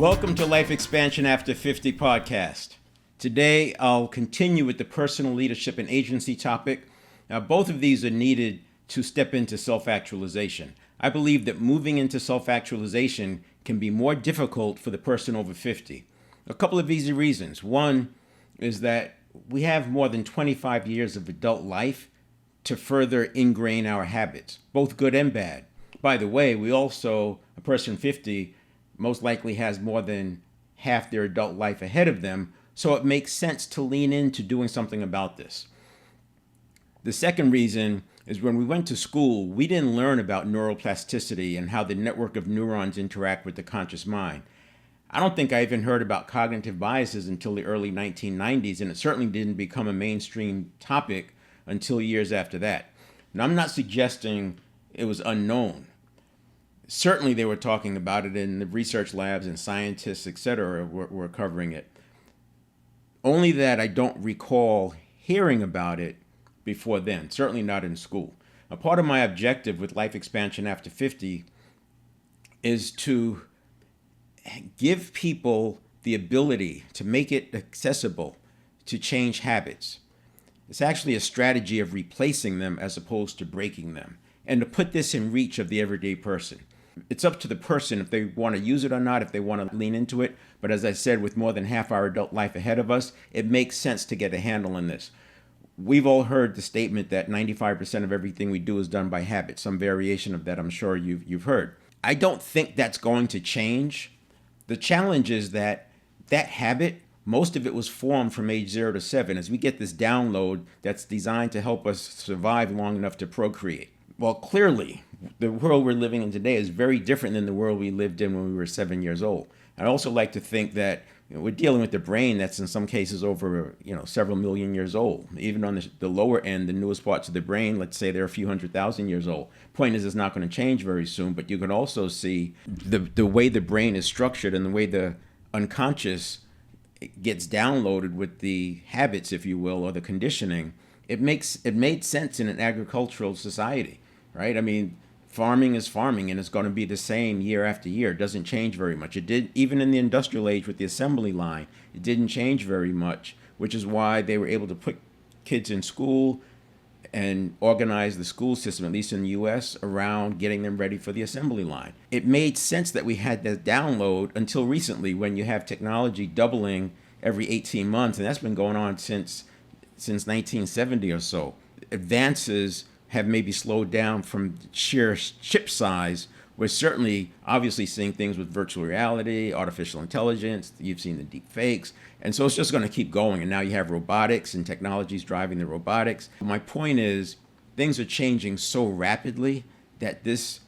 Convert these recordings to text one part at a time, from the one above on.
Welcome to Life Expansion After 50 podcast. Today, I'll continue with the personal leadership and agency topic. Now, both of these are needed to step into self-actualization. I believe that moving into self-actualization can be more difficult for the person over 50. A couple of easy reasons. One is that we have more than 25 years of adult life to further ingrain our habits, both good and bad. By the way, a person 50 most likely has more than half their adult life ahead of them, so it makes sense to lean into doing something about this. The second reason is when we went to school, we didn't learn about neuroplasticity and how the network of neurons interact with the conscious mind. I don't think I even heard about cognitive biases until the early 1990s, and it certainly didn't become a mainstream topic until years after that. Now, I'm not suggesting it was unknown. Certainly they were talking about it in the research labs, and scientists, etc., were covering it. Only that I don't recall hearing about it before then, certainly not in school. A part of my objective with Life Expansion After 50 is to give people the ability to make it accessible to change habits. It's actually a strategy of replacing them as opposed to breaking them, and to put this in reach of the everyday person. It's up to the person if they want to use it or not, if they want to lean into it. But as I said, with more than half our adult life ahead of us, it makes sense to get a handle on this. We've all heard the statement that 95% of everything we do is done by habit. Some variation of that I'm sure you've heard. I don't think that's going to change. The challenge is that habit, most of it was formed from age 0 to 7 as we get this download that's designed to help us survive long enough to procreate. Well, clearly, the world we're living in today is very different than the world we lived in when we were 7 years old. I'd also like to think that we're dealing with the brain that's in some cases over several million years old. Even on the lower end, the newest parts of the brain, let's say they're a few 100,000 years old. Point is, it's not going to change very soon, but you can also see the way the brain is structured and the way the unconscious gets downloaded with the habits, if you will, or the conditioning. It made sense in an agricultural society. Right? I mean, farming is farming, and it's going to be the same year after year. It doesn't change very much. It did, even in the industrial age with the assembly line, it didn't change very much, which is why they were able to put kids in school and organize the school system, at least in the U.S., around getting them ready for the assembly line. It made sense that we had that download until recently, when you have technology doubling every 18 months, and that's been going on since 1970 or so. Advances have maybe slowed down from sheer chip size. We're certainly obviously seeing things with virtual reality, artificial intelligence. You've seen the deep fakes. And so it's just going to keep going. And now you have robotics and technologies driving the robotics. My point is, things are changing so rapidly that this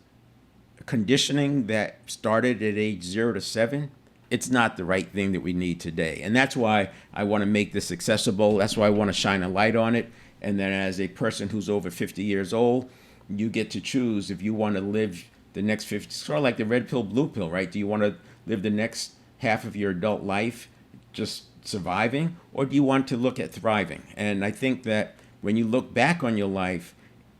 conditioning that started at age 0 to 7, it's not the right thing that we need today. And that's why I want to make this accessible. That's why I want to shine a light on it. And then as a person who's over 50 years old, you get to choose if you want to live the next 50, sort of like the red pill, blue pill, right? Do you want to live the next half of your adult life just surviving, or do you want to look at thriving? And I think that when you look back on your life,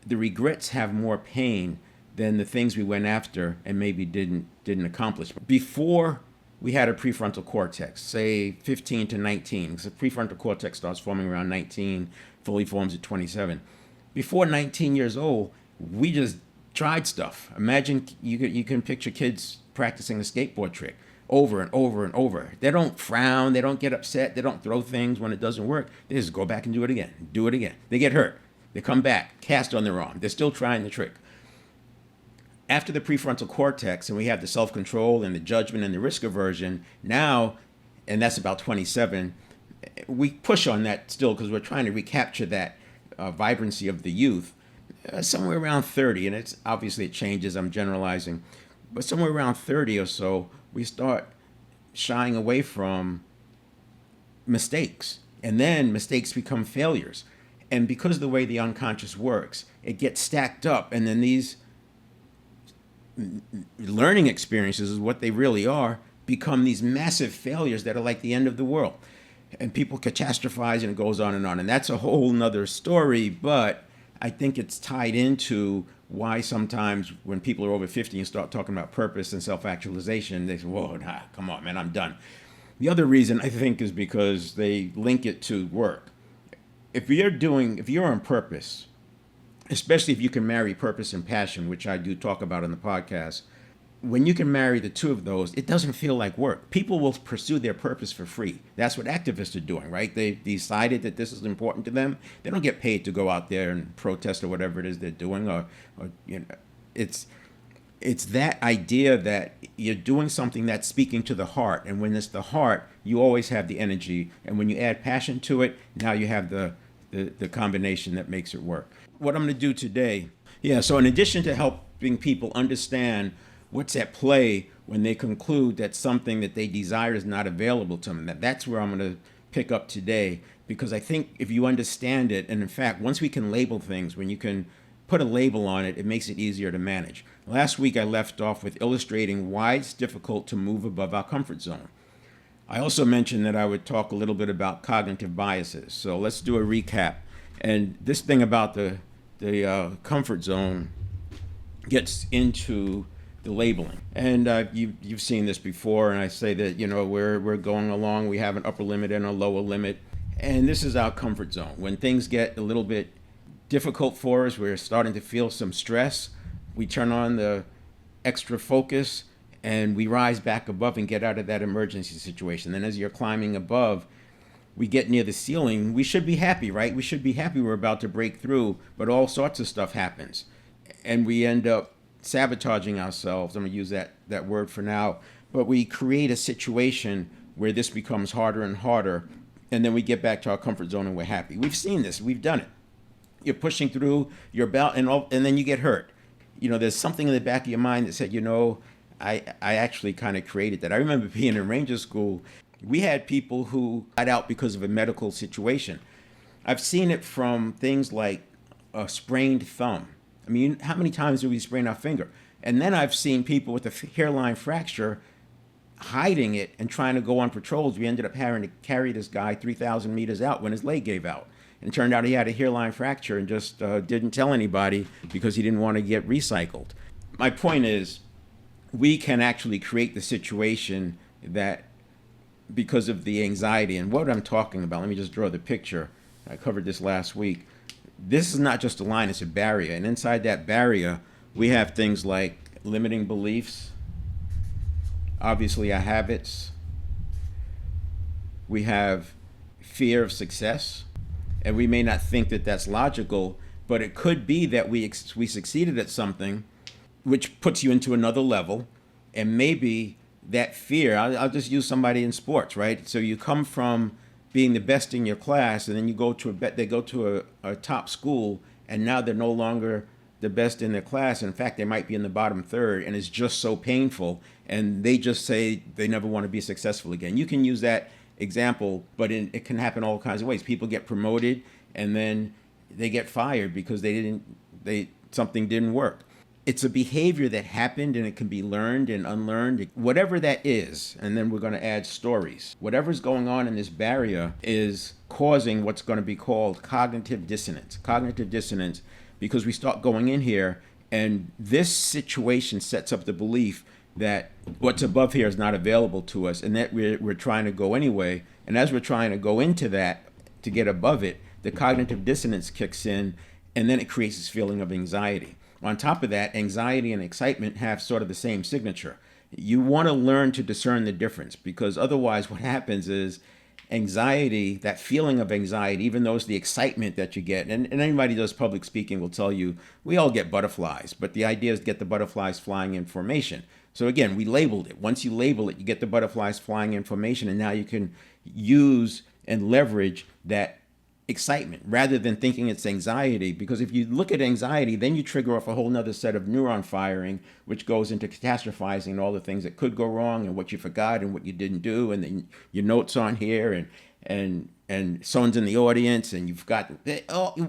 the regrets have more pain than the things we went after and maybe didn't accomplish. Before we had a prefrontal cortex, say 15 to 19, because the prefrontal cortex starts forming around 19, fully forms at 27. Before 19 years old, we just tried stuff. Imagine you can picture kids practicing a skateboard trick over and over and over. They don't frown, they don't get upset, they don't throw things when it doesn't work. They just go back and do it again. They get hurt, they come back, cast on their arm. They're still trying the trick. After the prefrontal cortex, and we have the self-control and the judgment and the risk aversion, now, and that's about 27, we push on that still because we're trying to recapture that vibrancy of the youth somewhere around 30. And it's obviously it changes, I'm generalizing, but somewhere around 30 or so, we start shying away from mistakes. And then mistakes become failures. And because of the way the unconscious works, it gets stacked up, and then these learning experiences, is what they really are, become these massive failures that are like the end of the world. And people catastrophize, and it goes on. And that's a whole nother story, but I think it's tied into why sometimes when people are over 50 and start talking about purpose and self-actualization, they say, whoa, nah, come on, man, I'm done. The other reason I think is because they link it to work. If you're on purpose, especially if you can marry purpose and passion, which I do talk about in the podcast, when you can marry the two of those, it doesn't feel like work. People will pursue their purpose for free. That's what activists are doing, right? They decided that this is important to them. They don't get paid to go out there and protest or whatever it is they're doing, or it's that idea that you're doing something that's speaking to the heart, and when it's the heart, you always have the energy, and when you add passion to it, now you have the combination that makes it work. What I'm going to do today, so in addition to helping people understand what's at play when they conclude that something that they desire is not available to them, that's where I'm going to pick up today, because I think if you understand it, and in fact, once we can label things, when you can put a label on it, it makes it easier to manage. Last week, I left off with illustrating why it's difficult to move above our comfort zone. I also mentioned that I would talk a little bit about cognitive biases. So let's do a recap. And this thing about the comfort zone gets into the labeling. And you've seen this before, and I say that, we're going along, we have an upper limit and a lower limit, and this is our comfort zone. When things get a little bit difficult for us, we're starting to feel some stress, we turn on the extra focus, and we rise back above and get out of that emergency situation. Then as you're climbing above, we get near the ceiling, we should be happy, right? We should be happy we're about to break through, but all sorts of stuff happens. And we end up sabotaging ourselves. I'm going to use that word for now. But we create a situation where this becomes harder and harder, and then we get back to our comfort zone and we're happy. We've seen this. We've done it. You're pushing through your belt, and then you get hurt. There's something in the back of your mind that said, I actually kind of created that. I remember being in Ranger School. We had people who got out because of a medical situation. I've seen it from things like a sprained thumb. I mean, how many times do we sprain our finger? And then I've seen people with a hairline fracture hiding it and trying to go on patrols. We ended up having to carry this guy 3,000 meters out when his leg gave out. And it turned out he had a hairline fracture and just didn't tell anybody because he didn't want to get recycled. My point is, we can actually create the situation that, because of the anxiety and what I'm talking about, let me just draw the picture. I covered this last week. This is not just a line, it's a barrier. And inside that barrier, we have things like limiting beliefs, obviously our habits. We have fear of success. And we may not think that that's logical, but it could be that we succeeded at something, which puts you into another level. And maybe that fear, I'll just use somebody in sports, right? So you come from being the best in your class, and then you go to they go to a top school, and now they're no longer the best in their class. In fact, they might be in the bottom third, and it's just so painful, and they just say they never want to be successful again. You can use that example, but it can happen all kinds of ways. People get promoted, and then they get fired because something didn't work. It's a behavior that happened, and it can be learned and unlearned, whatever that is. And then we're going to add stories. Whatever's going on in this barrier is causing what's going to be called cognitive dissonance. Cognitive dissonance, because we start going in here, and this situation sets up the belief that what's above here is not available to us, and that we're trying to go anyway. And as we're trying to go into that, to get above it, the cognitive dissonance kicks in, and then it creates this feeling of anxiety. On top of that, anxiety and excitement have sort of the same signature. You want to learn to discern the difference, because otherwise what happens is anxiety, that feeling of anxiety, even though it's the excitement that you get, and anybody who does public speaking will tell you, we all get butterflies, but the idea is to get the butterflies flying in formation. So again, we labeled it. Once you label it, you get the butterflies flying in formation, and now you can use and leverage that excitement rather than thinking it's anxiety. Because if you look at anxiety, then you trigger off a whole nother set of neuron firing, which goes into catastrophizing and all the things that could go wrong and what you forgot and what you didn't do, and then your notes on here and someone's in the audience and you've got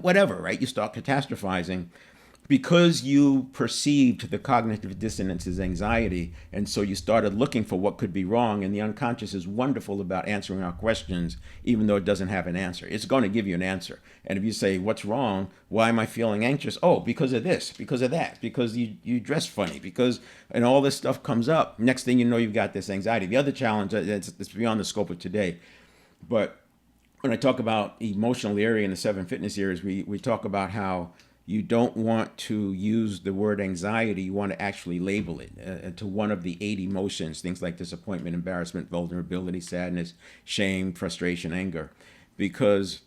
whatever, right? You start catastrophizing. because you perceived the cognitive dissonance as anxiety, and so you started looking for what could be wrong. And the unconscious is wonderful about answering our questions, even though it doesn't have an answer. It's going to give you an answer. And if you say, what's wrong? Why am I feeling anxious? Oh, because of this, because of that, because you dress funny, because, and all this stuff comes up. Next thing you know, you've got this anxiety. The other challenge, it's beyond the scope of today, but when I talk about emotional area in the 7 fitness areas, we talk about how you don't want to use the word anxiety. You want to actually label it to one of the 8 emotions, things like disappointment, embarrassment, vulnerability, sadness, shame, frustration, anger. Because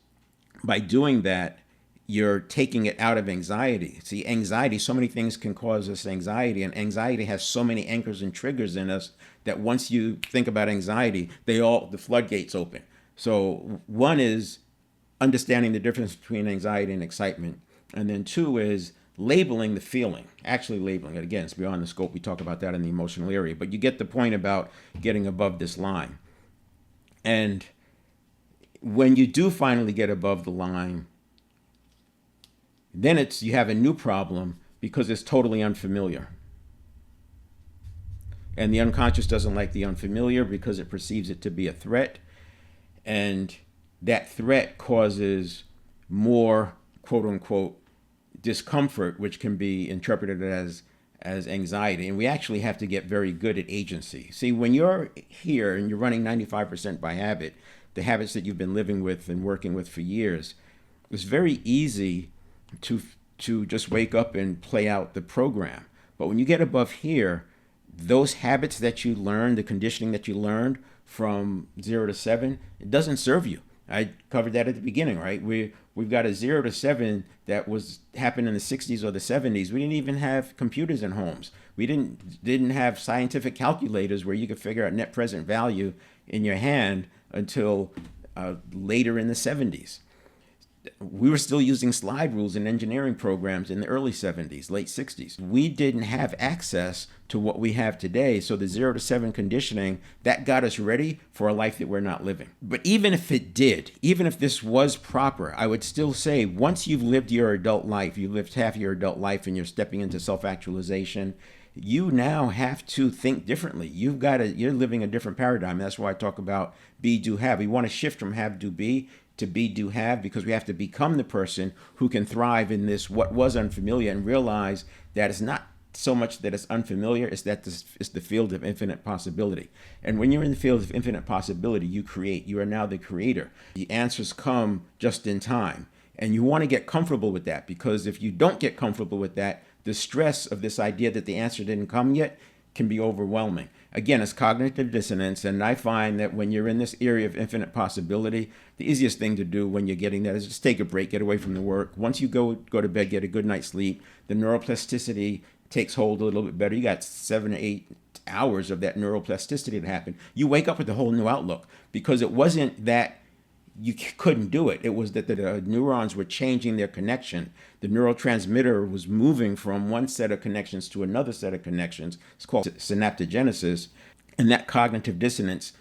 by doing that, you're taking it out of anxiety. See, anxiety, so many things can cause us anxiety, and anxiety has so many anchors and triggers in us that once you think about anxiety, the floodgates open. So one is understanding the difference between anxiety and excitement. And then 2 is labeling the feeling, actually labeling it. Again, it's beyond the scope. We talk about that in the emotional area, but you get the point about getting above this line. And when you do finally get above the line, then you have a new problem because it's totally unfamiliar. And the unconscious doesn't like the unfamiliar because it perceives it to be a threat. And that threat causes more, quote unquote, discomfort, which can be interpreted as anxiety. And we actually have to get very good at agency. See, when you're here and you're running 95% by habit, the habits that you've been living with and working with for years, it's very easy to just wake up and play out the program. But when you get above here, those habits that you learned, the conditioning that you learned from 0 to 7, it doesn't serve you. I covered that at the beginning, right? We've got a 0 to 7 that happened in the 60s or the 70s. We didn't even have computers in homes. We didn't have scientific calculators where you could figure out net present value in your hand until later in the 70s. We were still using slide rules in engineering programs in the early 70s, late 60s. We didn't have access to what we have today. So the 0 to 7 conditioning, that got us ready for a life that we're not living. But even if it did, even if this was proper, I would still say once you've lived your adult life, you lived half your adult life and you're stepping into self-actualization, you now have to think differently. You're living a different paradigm. That's why I talk about be, do, have. We want to shift from have, do, be to be, do, have, because we have to become the person who can thrive in this what was unfamiliar and realize that it's not so much that it's unfamiliar, it's that it's the field of infinite possibility. And when you're in the field of infinite possibility, you create. You are now the creator. The answers come just in time. And you want to get comfortable with that, because if you don't get comfortable with that, the stress of this idea that the answer didn't come yet can be overwhelming. Again, it's cognitive dissonance, and I find that when you're in this area of infinite possibility, the easiest thing to do when you're getting that is just take a break, get away from the work. Once you go to bed, get a good night's sleep, the neuroplasticity takes hold a little bit better. You got 7 to 8 hours of that neuroplasticity to happen. You wake up with a whole new outlook, because it wasn't that you couldn't do it. It was that the neurons were changing their connection. The neurotransmitter was moving from one set of connections to another set of connections. It's called synaptogenesis. And that cognitive dissonance,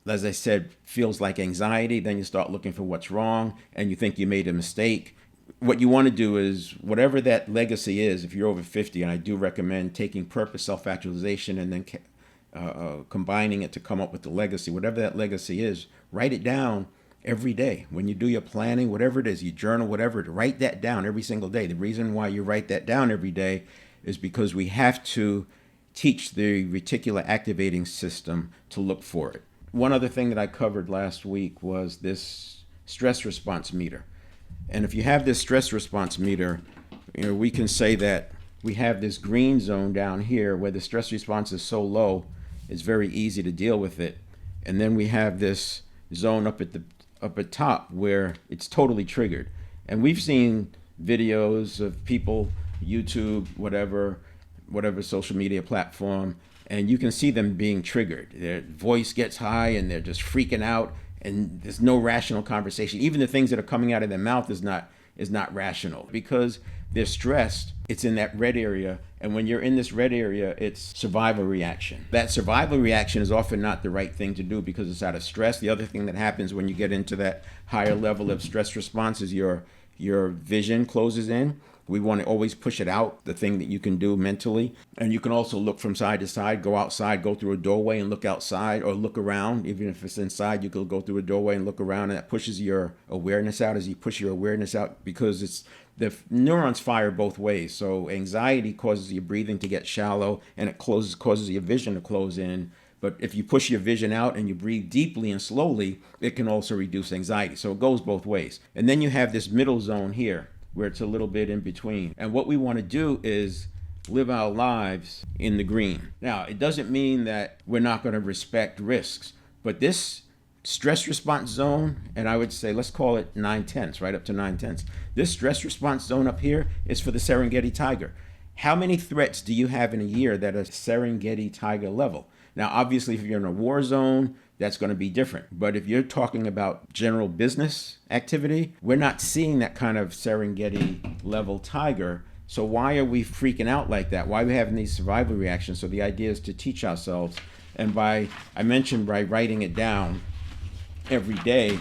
as I said, feels like anxiety. Then you start looking for what's wrong and you think you made a mistake. What you want to do is, whatever that legacy is, if you're over 50, and I do recommend taking purpose self-actualization and then combining it to come up with the legacy, whatever that legacy is, write it down every day. When you do your planning, whatever it is, you journal, whatever, write that down every single day. The reason why you write that down every day is because we have to teach the reticular activating system to look for it. One other thing that I covered last week was this stress response meter. And if you have this stress response meter, we can say that we have this green zone down here where the stress response is so low, it's very easy to deal with it. And then we have this zone up at top where it's totally triggered. And we've seen videos of people, YouTube, whatever social media platform, and you can see them being triggered. Their voice gets high and they're just freaking out, and there's no rational conversation. Even the things that are coming out of their mouth is not rational, because they're stressed. It's in that red area, and when you're in this red area, it's survival reaction. That survival reaction is often not the right thing to do because it's out of stress. The other thing that happens when you get into that higher level of stress response is your vision closes in. We want to always push it out, the thing that you can do mentally. And you can also look from side to side, go outside, go through a doorway and look outside, or look around. Even if it's inside, you could go through a doorway and look around, and that pushes your awareness out as you push your awareness out, because it's the neurons fire both ways. So anxiety causes your breathing to get shallow, and it causes your vision to close in. But if you push your vision out and you breathe deeply and slowly, it can also reduce anxiety. So it goes both ways. And then you have this middle zone here where it's a little bit in between. And what we want to do is live our lives in the green. Now, it doesn't mean that we're not going to respect risks, but this stress response zone, and I would say let's call it 9/10, right up to 9/10. This stress response zone up here is for the Serengeti tiger. How many threats do you have in a year that are Serengeti tiger level? Now, obviously, if you're in a war zone, that's going to be different. But if you're talking about general business activity, we're not seeing that kind of Serengeti level tiger. So why are we freaking out like that? Why are we having these survival reactions? So the idea is to teach ourselves. And I mentioned by writing it down every day,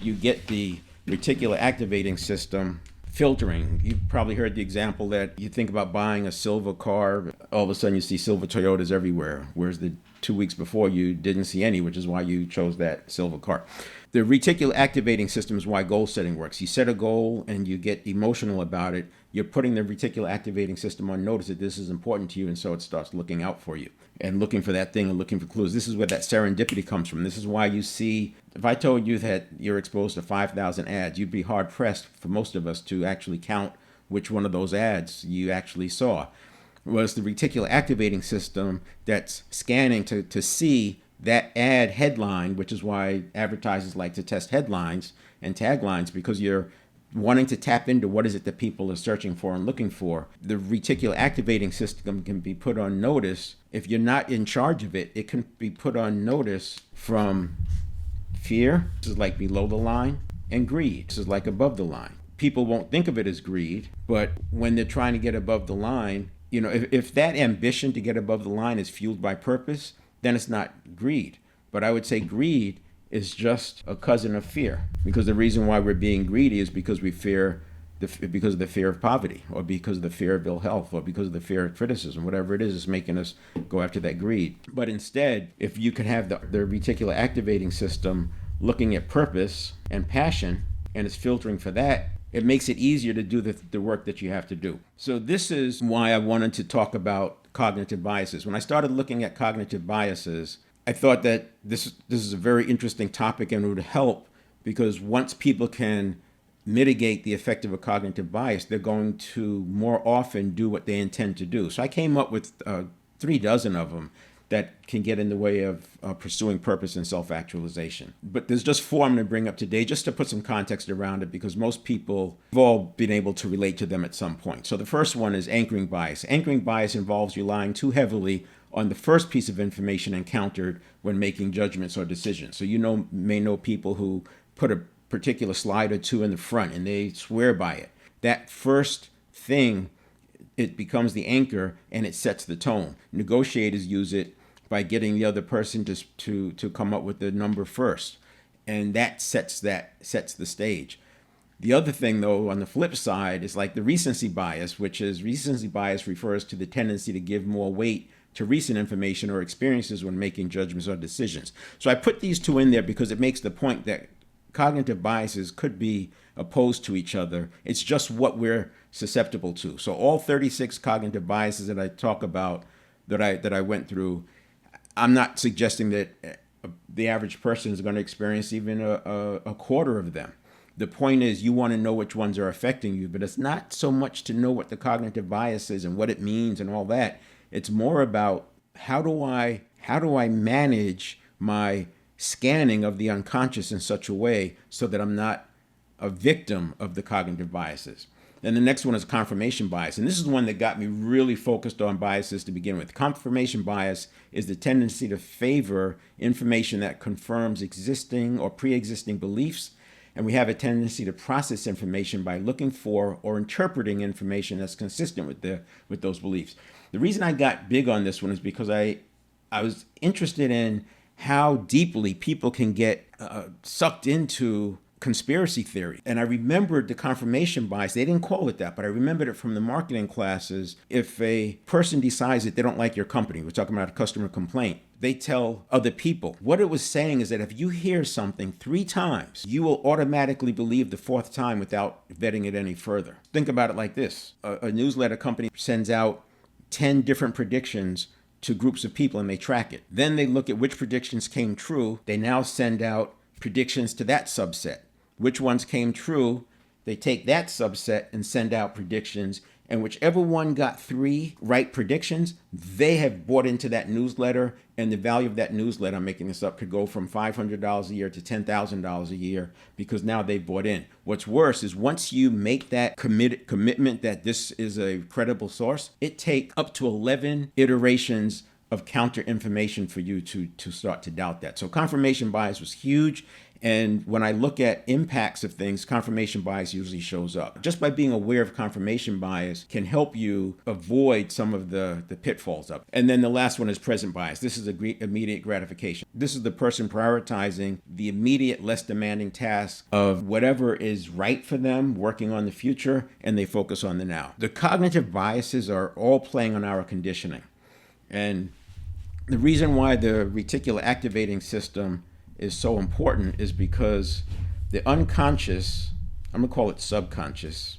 you get the reticular activating system filtering. You've probably heard the example that you think about buying a silver car, all of a sudden you see silver Toyotas everywhere, whereas the 2 weeks before you didn't see any, which is why you chose that silver car. The reticular activating system is why goal setting works. You set a goal and you get emotional about it. You're putting the reticular activating system on notice that this is important to you, and so it starts looking out for you and looking for that thing and looking for clues. This is where that serendipity comes from. This is why you see, if I told you that you're exposed to 5,000 ads, you'd be hard pressed for most of us to actually count which one of those ads you actually saw. Was the reticular activating system that's scanning to see that ad headline, which is why advertisers like to test headlines and taglines, because you're wanting to tap into what is it that people are searching for and looking for. The reticular activating system can be put on notice. If you're not in charge of it, it can be put on notice from fear, this is like below the line, and greed, this is like above the line. People won't think of it as greed, but when they're trying to get above the line, if that ambition to get above the line is fueled by purpose, then it's not greed. But I would say greed is just a cousin of fear, because the reason why we're being greedy is because we fear, because of the fear of poverty, or because of the fear of ill health, or because of the fear of criticism. Whatever it is making us go after that greed. But instead, if you could have the reticular activating system looking at purpose and passion, and it's filtering for that, it makes it easier to do the work that you have to do. So this is why I wanted to talk about cognitive biases. When I started looking at cognitive biases, I thought that this is a very interesting topic, and it would help, because once people can mitigate the effect of a cognitive bias, they're going to more often do what they intend to do. So I came up with 36 of them that can get in the way of pursuing purpose and self-actualization. But there's just 4 I'm going to bring up today just to put some context around it, because most people have all been able to relate to them at some point. So the first one is anchoring bias. Anchoring bias involves relying too heavily on the first piece of information encountered when making judgments or decisions. So may know people who put a particular slide or two in the front and they swear by it. That first thing, it becomes the anchor and it sets the tone. Negotiators use it by getting the other person to come up with the number first, and that sets the stage. The other thing, though, on the flip side, is like the recency bias, which is recency bias refers to the tendency to give more weight to recent information or experiences when making judgments or decisions. So I put these 2 in there because it makes the point that cognitive biases could be opposed to each other. It's just what we're susceptible to. So all 36 cognitive biases that I talk about, that I went through, I'm not suggesting that the average person is going to experience even a quarter of them. The point is, you want to know which ones are affecting you, but it's not so much to know what the cognitive bias is and what it means and all that. It's more about how do I manage my scanning of the unconscious in such a way so that I'm not a victim of the cognitive biases. Then the next one is confirmation bias. And this is one that got me really focused on biases to begin with. Confirmation bias is the tendency to favor information that confirms existing or pre-existing beliefs. And we have a tendency to process information by looking for or interpreting information that's consistent with those beliefs. The reason I got big on this one is because I was interested in how deeply people can get sucked into conspiracy theory. And I remembered the confirmation bias. They didn't call it that, but I remembered it from the marketing classes. If a person decides that they don't like your company, we're talking about a customer complaint, they tell other people. What it was saying is that if you hear something 3 times, you will automatically believe the 4th time without vetting it any further. Think about it like this. A newsletter company sends out 10 different predictions to groups of people and they track it. Then they look at which predictions came true. They now send out predictions to that subset. Which ones came true, they take that subset and send out predictions. And whichever one got 3 right predictions, they have bought into that newsletter. And the value of that newsletter, I'm making this up, could go from $500 a year to $10,000 a year because now they've bought in. What's worse is once you make that commitment that this is a credible source, it takes up to 11 iterations of counter information for you to start to doubt that. So confirmation bias was huge. And when I look at impacts of things, confirmation bias usually shows up. Just by being aware of confirmation bias can help you avoid some of the pitfalls of it. And then the last one is present bias. This is immediate gratification. This is the person prioritizing the immediate, less demanding task of whatever is right for them, working on the future, and they focus on the now. The cognitive biases are all playing on our conditioning. And the reason why the reticular activating system is so important is because the unconscious, I'm gonna call it subconscious,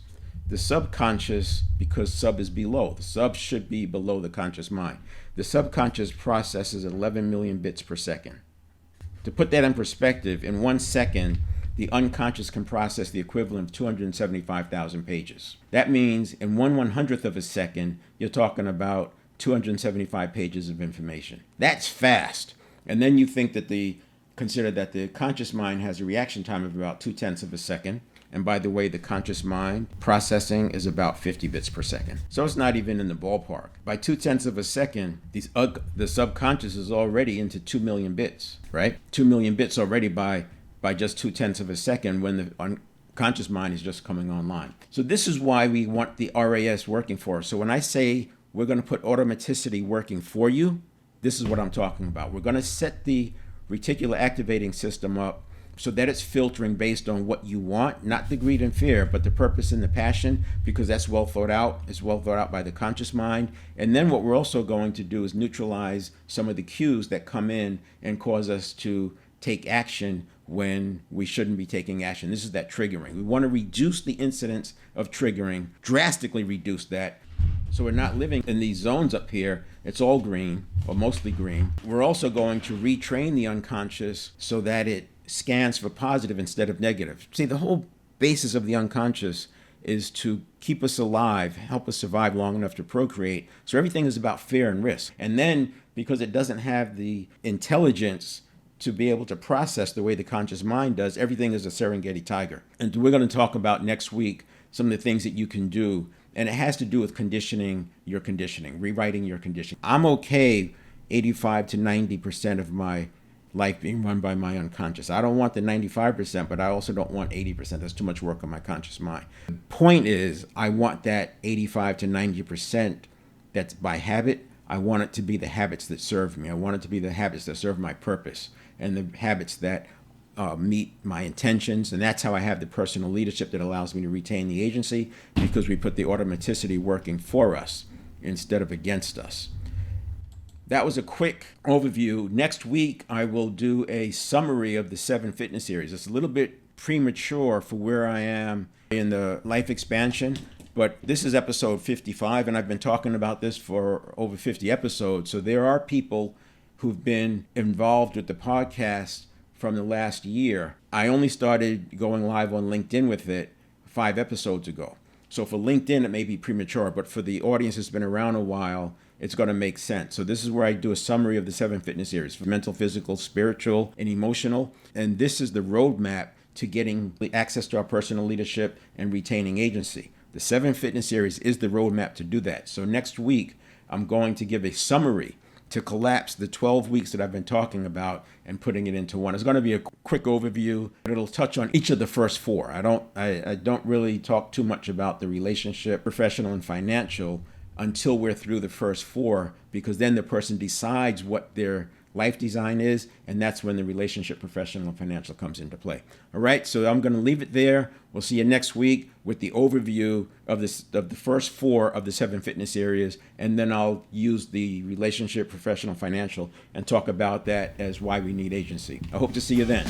the subconscious, because sub is below, the sub should be below the conscious mind. The subconscious processes 11 million bits per second. To put that in perspective, in 1 second, the unconscious can process the equivalent of 275,000 pages. That means in 1/100th of a second, you're talking about 275 pages of information. That's fast. And then you think that consider that the conscious mind has a reaction time of about 2/10 of a second. And by the way, the conscious mind processing is about 50 bits per second. So it's not even in the ballpark. By 2/10 of a second, the subconscious is already into 2 million bits, right? 2 million bits already by just 2/10 of a second when the unconscious mind is just coming online. So this is why we want the RAS working for us. So when I say we're going to put automaticity working for you, this is what I'm talking about. We're going to set the reticular activating system up so that it's filtering based on what you want, not the greed and fear, but the purpose and the passion, because that's well thought out. It's well thought out by the conscious mind. And then what we're also going to do is neutralize some of the cues that come in and cause us to take action when we shouldn't be taking action. This is that triggering. We want to reduce the incidence of triggering, drastically reduce that. So we're not living in these zones up here. It's all green, or mostly green. We're also going to retrain the unconscious so that it scans for positive instead of negative. See, the whole basis of the unconscious is to keep us alive, help us survive long enough to procreate. So everything is about fear and risk. And then, because it doesn't have the intelligence to be able to process the way the conscious mind does, everything is a Serengeti tiger. And we're going to talk about next week some of the things that you can do. And it has to do with conditioning your conditioning, rewriting your conditioning. I'm okay 85 to 90% of my life being run by my unconscious. I don't want the 95%, but I also don't want 80%. That's too much work on my conscious mind. The point is, I want that 85 to 90% that's by habit. I want it to be the habits that serve me. I want it to be the habits that serve my purpose and the habits that meet my intentions. And that's how I have the personal leadership that allows me to retain the agency, because we put the automaticity working for us instead of against us. That was a quick overview. Next week, I will do a summary of the 7 fitness series. It's a little bit premature for where I am in the life expansion, but this is episode 55, and I've been talking about this for over 50 episodes. So there are people who've been involved with the podcast from the last year. I only started going live on LinkedIn with it 5 episodes ago. So for LinkedIn, it may be premature, but for the audience that's been around a while, it's going to make sense. So this is where I do a summary of the 7 fitness series for mental, physical, spiritual, and emotional. And this is the roadmap to getting access to our personal leadership and retaining agency. The 7 fitness series is the roadmap to do that. So next week, I'm going to give a summary to collapse the 12 weeks that I've been talking about and putting it into one. It's going to be a quick overview, but it'll touch on each of the first 4. I don't really talk too much about the relationship, professional and financial, until we're through the first 4, because then the person decides what their life design is, and that's when the relationship, professional, and financial comes into play. All right, so I'm going to leave it there. We'll see you next week with the overview of the first 4 of the 7 fitness areas, and then I'll use the relationship, professional, financial, and talk about that as why we need agency. I hope to see you then.